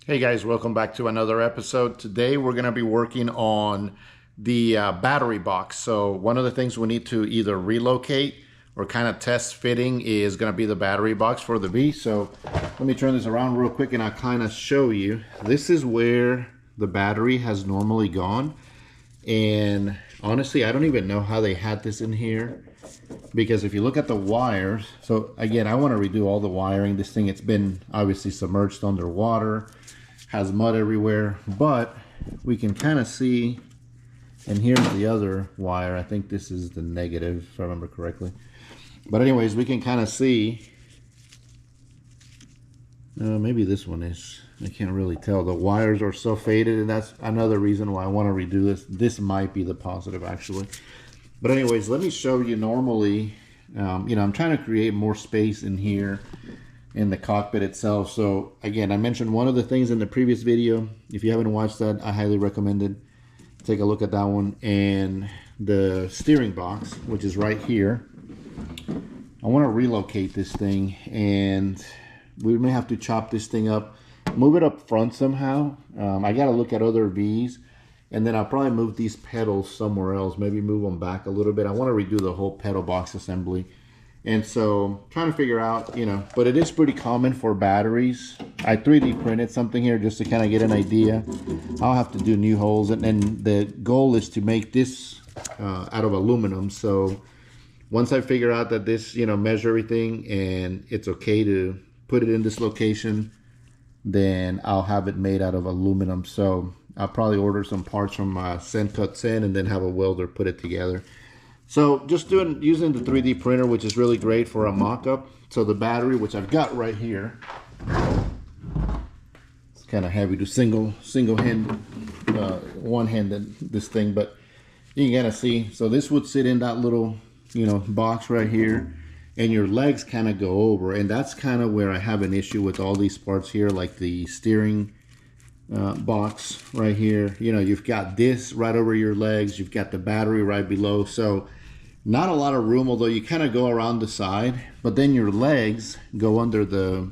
Hey guys, welcome back to another episode. Today we're going to be working on the battery box. So one of the things we need to either relocate or kind of test fitting is going to be the battery box for the Vee. So let me turn this around real quick and I'll kind of show you. This is where the battery has normally gone. And honestly, I don't even know how they had this in here, because if you look at the wires, so again, I want to redo all the wiring. This thing, it's been obviously submerged underwater, has mud everywhere, but we can kind of see, and here's the other wire. I think this is the negative, if I remember correctly. But anyways, we can kind of see, maybe this one is, I can't really tell. The wires are so faded, and that's another reason why I want to redo this. This might be the positive, actually. But anyways, let me show you. Normally, I'm trying to create more space in here in the cockpit itself. So again, I mentioned one of the things in the previous video. If you haven't watched that, I highly recommend it. Take a look at that one. And the steering box, which is right here, I want to relocate this thing, and we may have to chop this thing up, move it up front somehow. I got to look at other V's, and then I'll probably move these pedals somewhere else, maybe move them back a little bit. I want to redo the whole pedal box assembly. And so trying to figure out, but it is pretty common for batteries. I 3D printed something here just to kind of get an idea. I'll have to do new holes, and then the goal is to make this out of aluminum. So once I figure out that this, measure everything and it's okay to put it in this location, then I'll have it made out of aluminum. So I'll probably order some parts from Cut Sen and then have a welder put it together. So just using the 3D printer, which is really great for a mock-up. So the battery, which I've got right here, it's kind of heavy to single-handed, one-handed this thing, but you can kind of see. So this would sit in that little, box right here, and your legs kind of go over, and that's kind of where I have an issue with all these parts here, like the steering box right here. You've got this right over your legs, you've got the battery right below, so not a lot of room, although you kind of go around the side, but then your legs go under the,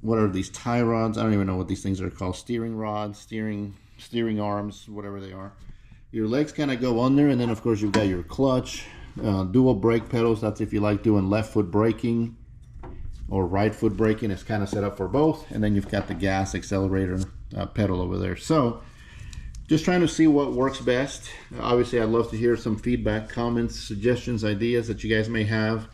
what are these, tie rods? I don't even know what these things are called. Steering rods, steering arms, whatever they are. Your legs kind of go under, and then of course you've got your clutch, dual brake pedals. That's if you like doing left foot braking or right foot braking. It's kind of set up for both. And then you've got the gas accelerator pedal over there. So just trying to see what works best. Obviously, I'd love to hear some feedback, comments, suggestions, ideas that you guys may have.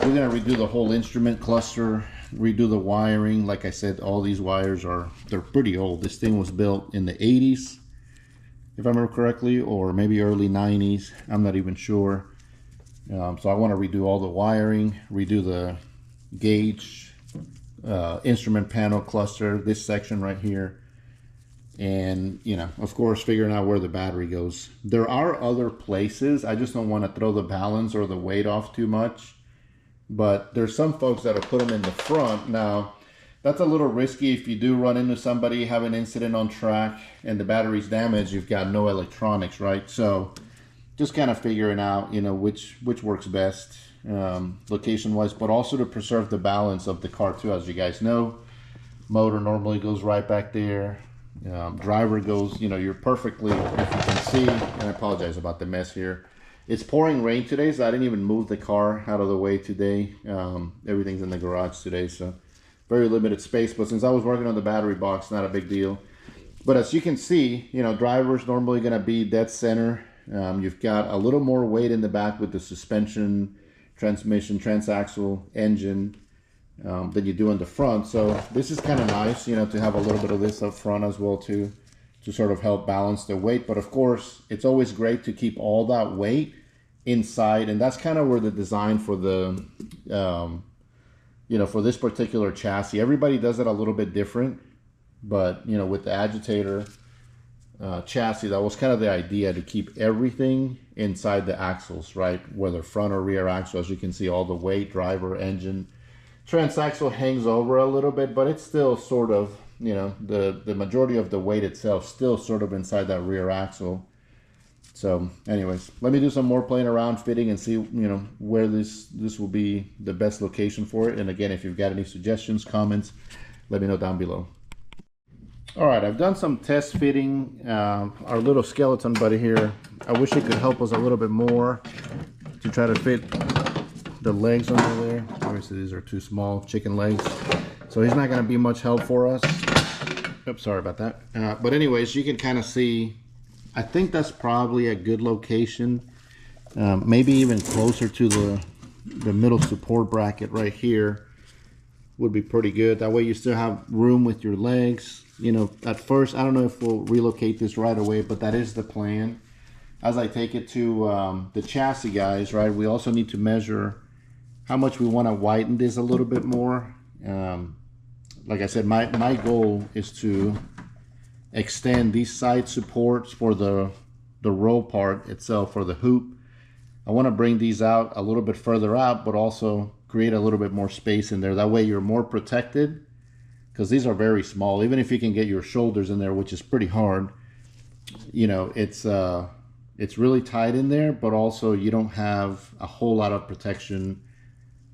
We're going to redo the whole instrument cluster, redo the wiring. Like I said, all these wires they're pretty old. This thing was built in the 80s, if I remember correctly, or maybe early 90s. I'm not even sure. So I want to redo all the wiring, redo the gauge, instrument panel cluster, this section right here, and of course figuring out where the battery goes. There are other places. I just don't want to throw the balance or the weight off too much, but there's some folks that'll put them in the front. Now that's a little risky. If you do run into somebody, have an incident on track, and the battery's damaged, you've got no electronics, right? So just kind of figuring out which works best location wise, but also to preserve the balance of the car too. As you guys know, motor normally goes right back there, driver goes, you're perfectly, if you can see, and I apologize about the mess here. It's pouring rain today, so I didn't even move the car out of the way today. Everything's in the garage today, so very limited space. But since I was working on the battery box, not a big deal. But as you can see, driver's normally going to be dead center. You've got a little more weight in the back with the suspension, transmission, transaxle, engine than you do in the front. So this is kind of nice, to have a little bit of this up front as well too, to sort of help balance the weight. But of course, it's always great to keep all that weight inside, and that's kind of where the design for the, for this particular chassis, everybody does it a little bit different, but with the agitator chassis, that was kind of the idea, to keep everything inside the axles, right? Whether front or rear axle. As you can see, all the weight, driver, engine, transaxle hangs over a little bit, but it's still sort of, the majority of the weight itself still sort of inside that rear axle. So anyways, let me do some more playing around fitting and see, where this will be the best location for it. And again, if you've got any suggestions, comments, let me know down below. All right, I've done some test fitting. Our little skeleton buddy here, I wish he could help us a little bit more to try to fit the legs under there. Obviously these are too small, chicken legs, so he's not going to be much help for us. Oops, sorry about that. But anyways, you can kind of see, I think that's probably a good location, maybe even closer to the middle support bracket right here would be pretty good. That way you still have room with your legs. You know, at first, I don't know if we'll relocate this right away, but that is the plan. As I take it to the chassis guys, right, we also need to measure how much we want to widen this a little bit more. Like I said, my goal is to extend these side supports for the roll part itself, for the hoop. I want to bring these out a little bit further out, but also create a little bit more space in there. That way you're more protected, because these are very small. Even if you can get your shoulders in there, which is pretty hard, you know, it's really tight in there, but also you don't have a whole lot of protection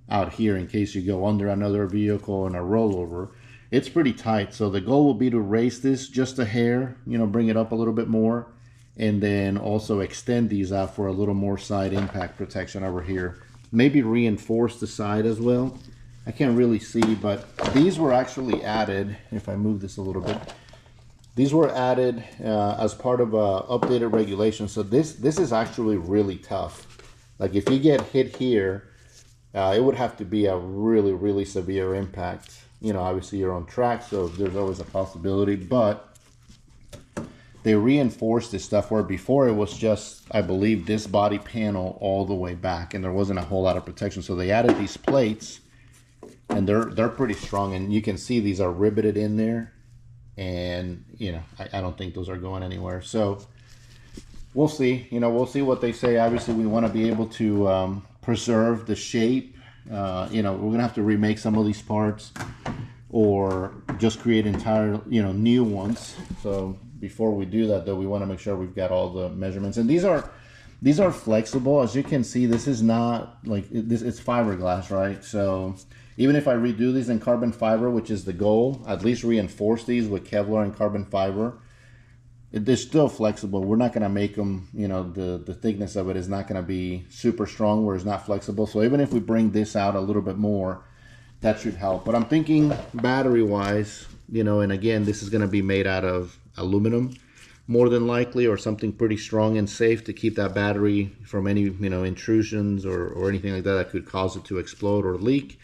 out here in case you go under another vehicle in a rollover. It's pretty tight. So the goal will be to raise this just a hair, you know, bring it up a little bit more, and then also extend these out for a little more side impact protection over here. Maybe reinforce the side as well. I can't really see, but these were actually added, if I move this a little bit, these were added as part of a updated regulation. So this is actually really tough. Like if you get hit here, it would have to be a really, really severe impact. You know, obviously you're on track, so there's always a possibility, but they reinforced this stuff where before it was just, I believe, this body panel all the way back, and there wasn't a whole lot of protection. So they added these plates, and they're pretty strong, and you can see these are riveted in there, and you know, I don't think those are going anywhere. So we'll see. You know, we'll see what they say. Obviously, we want to be able to preserve the shape. You know, we're gonna have to remake some of these parts, or just create entire, you know, new ones. So before we do that, though, we want to make sure we've got all the measurements. And these are flexible. As you can see, this is not like this. It's fiberglass, right? So even if I redo these in carbon fiber, which is the goal, at least reinforce these with Kevlar and carbon fiber, they're still flexible. We're not going to make them, you know, the thickness of it is not going to be super strong where it's not flexible. So even if we bring this out a little bit more, that should help. But I'm thinking battery wise, you know, and again, this is going to be made out of aluminum more than likely, or something pretty strong and safe to keep that battery from any, you know, intrusions or anything like that that could cause it to explode or leak.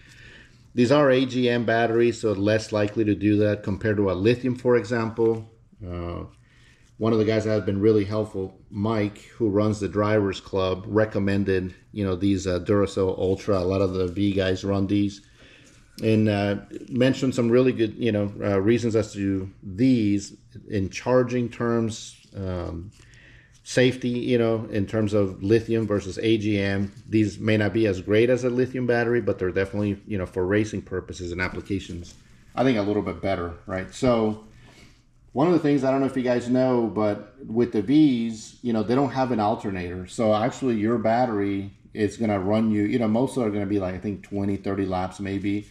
These are AGM batteries, so less likely to do that compared to a lithium, for example. One of the guys that has been really helpful, Mike, who runs the Drivers Club, recommended, you know, these Duracell Ultra. A lot of the V guys run these, and mentioned some really good, you know, reasons as to these in charging terms, safety, you know, in terms of lithium versus AGM. These may not be as great as a lithium battery, but they're definitely, you know, for racing purposes and applications, I think a little bit better, right? So one of the things, I don't know if you guys know, but with the V's, you know, they don't have an alternator. So actually your battery is going to run you, you know, most are going to be like, I think 20, 30 laps maybe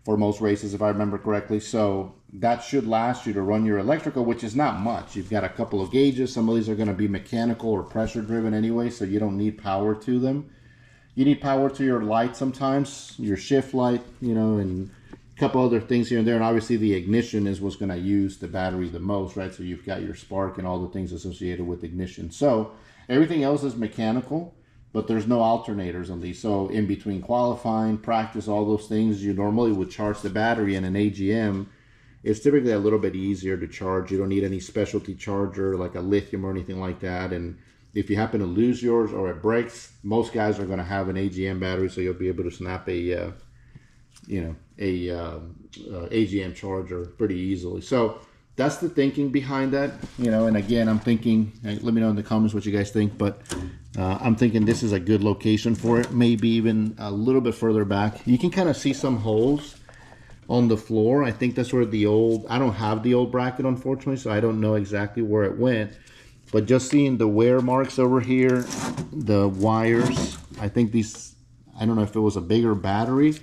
for most races, if I remember correctly. So that should last you to run your electrical, which is not much. You've got a couple of gauges. Some of these are going to be mechanical or pressure driven anyway, so you don't need power to them. You need power to your light sometimes, your shift light, you know, and a couple other things here and there. And obviously the ignition is what's going to use the battery the most, right? So you've got your spark and all the things associated with ignition. So everything else is mechanical, but there's no alternators on these. So in between qualifying, practice, all those things, you normally would charge the battery in an AGM. It's typically a little bit easier to charge. You don't need any specialty charger like a lithium or anything like that. And if you happen to lose yours or it breaks, most guys are going to have an AGM battery, so you'll be able to snap a AGM charger pretty easily. So that's the thinking behind that, you know. And again, I'm thinking, let me know in the comments what you guys think, but I'm thinking this is a good location for it, maybe even a little bit further back. You can kind of see some holes on the floor. I think that's where the old, I don't have the old bracket unfortunately, so I don't know exactly where it went, but just seeing the wear marks over here, the wires, I think these, I don't know if it was a bigger battery.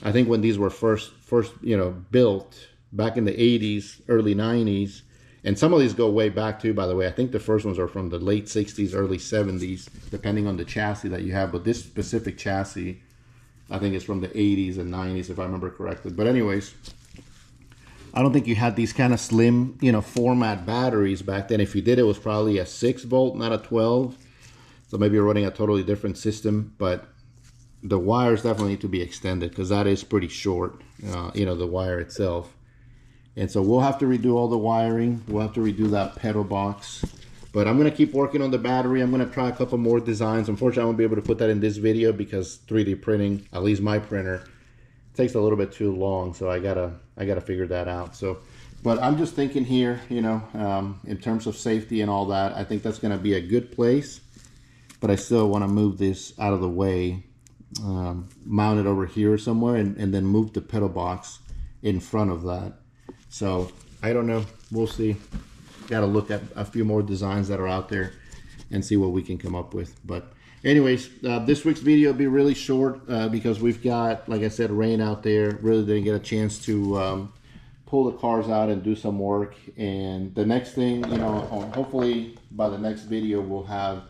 I think when these were first, you know, built, back in the 80s, early 90s. And some of these go way back too, by the way. I think the first ones are from the late 60s, early 70s, depending on the chassis that you have. But this specific chassis, I think it's from the 80s and 90s, if I remember correctly. But anyways, I don't think you had these kind of slim, you know, format batteries back then. If you did, it was probably a 6-volt, not a 12. So maybe you're running a totally different system. But the wires definitely need to be extended, because that is pretty short, you know, the wire itself. And so we'll have to redo all the wiring. We'll have to redo that pedal box. But I'm going to keep working on the battery. I'm going to try a couple more designs. Unfortunately, I won't be able to put that in this video because 3D printing, at least my printer, takes a little bit too long. So I gotta figure that out. So, but I'm just thinking here, you know, in terms of safety and all that, I think that's going to be a good place. But I still want to move this out of the way, mount it over here somewhere, and then move the pedal box in front of that. So I don't know. We'll see. Got to look at a few more designs that are out there and see what we can come up with. But anyways, this week's video will be really short because we've got, like I said, rain out there. Really didn't get a chance to pull the cars out and do some work. And the next thing, you know, hopefully by the next video we'll have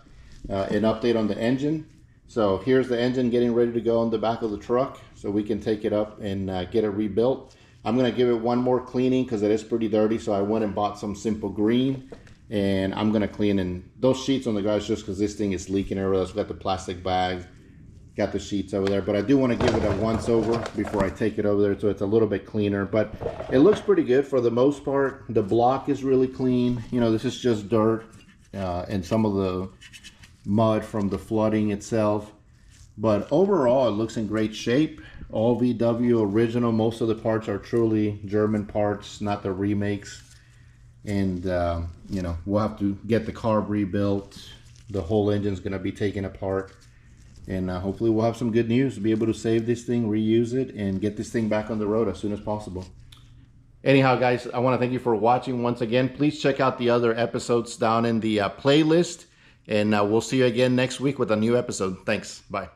an update on the engine. So here's the engine getting ready to go on the back of the truck, so we can take it up and get it rebuilt. I'm going to give it one more cleaning because it is pretty dirty. So I went and bought some simple green, and I'm going to clean in those sheets on the garage just because this thing is leaking everywhere. So we got the plastic bag, got the sheets over there. But I do want to give it a once over before I take it over there, so it's a little bit cleaner. But it looks pretty good for the most part. The block is really clean. You know, this is just dirt and some of the mud from the flooding itself. But overall, it looks in great shape. All VW original. Most of the parts are truly German parts, not the remakes. And you know, we'll have to get the carb rebuilt. The whole engine's going to be taken apart, and hopefully we'll have some good news to be able to save this thing, reuse it, and get this thing back on the road as soon as possible. Anyhow, guys, I want to thank you for watching once again. Please check out the other episodes down in the playlist, and we'll see you again next week with a new episode. Thanks. Bye.